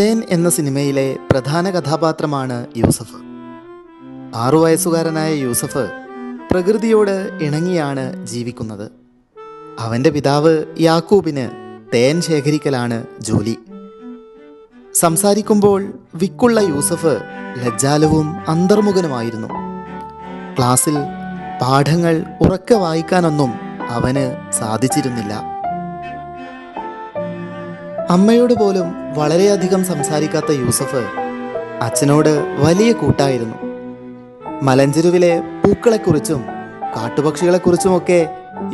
തേൻ എന്ന സിനിമയിലെ പ്രധാന കഥാപാത്രമാണ് യൂസഫ്. 6 വയസ്സുകാരനായ യൂസഫ് പ്രകൃതിയോട് ഇണങ്ങിയാണ് ജീവിക്കുന്നത്. അവൻ്റെ പിതാവ് യാക്കൂബിന് തേൻ ശേഖരിക്കലാണ് ജോലി. സംസാരിക്കുമ്പോൾ വിക്കുള്ള യൂസഫ് ലജ്ജാലുവും അന്തർമുഖനുമായിരുന്നു. ക്ലാസ്സിൽ പാഠങ്ങൾ ഉറക്കെ വായിക്കാനൊന്നും അവന് സാധിച്ചിരുന്നില്ല. അമ്മയോട് പോലും വളരെയധികം സംസാരിക്കാത്ത യൂസഫ് അച്ഛനോട് വലിയ കൂട്ടായിരുന്നു. മലഞ്ചെരുവിലെ പൂക്കളെക്കുറിച്ചും കാട്ടുപക്ഷികളെക്കുറിച്ചുമൊക്കെ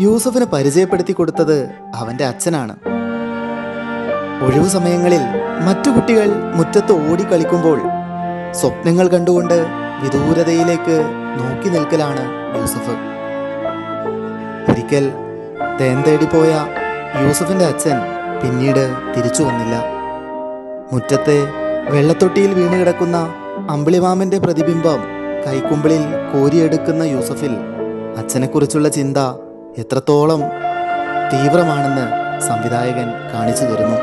യൂസഫിന് പരിചയപ്പെടുത്തി കൊടുത്തത് അവൻ്റെ അച്ഛനാണ്. ഒഴിവു സമയങ്ങളിൽ മറ്റു കുട്ടികൾ മുറ്റത്ത് ഓടിക്കളിക്കുമ്പോൾ സ്വപ്നങ്ങൾ കണ്ടുകൊണ്ട് വിദൂരതയിലേക്ക് നോക്കി നിൽക്കലാണ് യൂസഫ്. ഒരിക്കൽ തേൻ തേടിപ്പോയ യൂസഫിൻ്റെ അച്ഛൻ പിന്നീട് തിരിച്ചു വന്നില്ല. മുറ്റത്തെ വെള്ളത്തൊട്ടിയിൽ വീണ് കിടക്കുന്ന അമ്പിളിമാമൻ്റെ പ്രതിബിംബം കൈക്കുമ്പിളിൽ കോരിയെടുക്കുന്ന യൂസഫിൽ അച്ഛനെക്കുറിച്ചുള്ള ചിന്ത എത്രത്തോളം തീവ്രമാണെന്ന് സംവിധായകൻ കാണിച്ചു തരുന്നു.